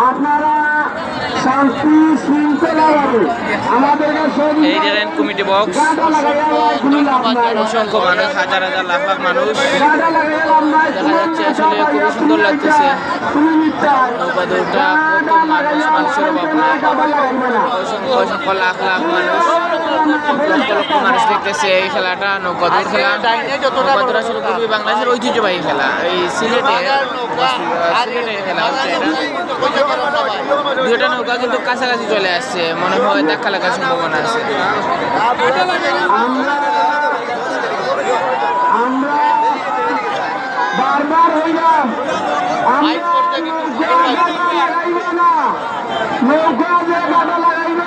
আপনারা শান্তি শৃঙ্খলাভাবে আমাদের এই দেখেন কমিটি বক্স অসংখ্য মানুষ, হাজার হাজার লাখ লাখ মানুষ দেখা যাচ্ছে। আসলে খুবই সুন্দর লাগতেছে নৌকা দৌড়টা। কত মানুষ, মানুষের অভাব নাই। অসংখ্য অসংখ্য লাখ লাখ মানুষ, লক্ষ লক্ষ মানুষ দেখতেছে এই খেলাটা, নৌকা দৌড় খেলা। নৌকা দৌড় আসলে খুবই বাংলাদেশের ঐতিহ্যবাহী খেলা। এই সিলেটে খেলা হচ্ছে এটা। দুইটা নৌকা কিন্তু কাছাকাছি চলে আসছে, মনে হয় ধাক্কা লাগার সম্ভাবনা আছে। বারবার হইলাম নৌকা যে গাটা লাগাইব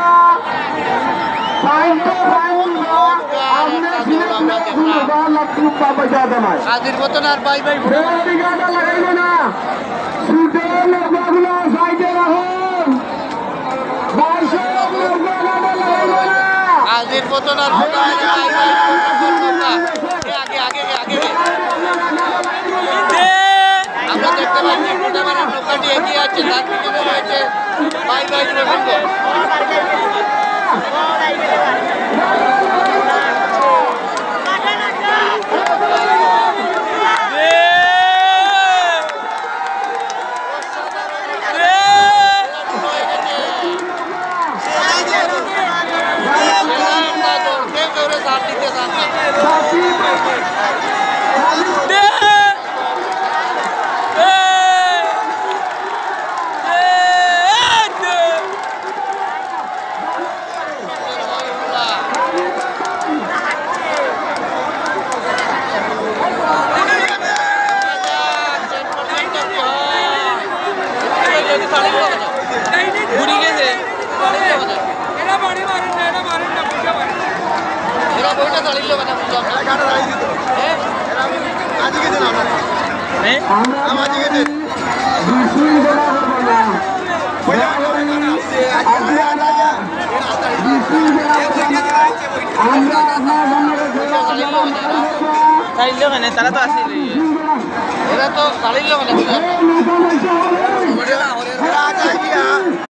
কাজের মতন আর বাই বাই গাটা লাগাইবে না, ছুটে নৌকাগুলো সাইডে রাখুন। কাজের মতন আর আগে আগে আগে আমরা দেখতে পাচ্ছি নৌকাটি এগিয়ে আছে, তার পিছনে রয়েছে বাই বাই প্রসঙ্গ। ঘুরি গেছে বইটা চালিল কেন তারা তো আসিল, এরা তো চালিল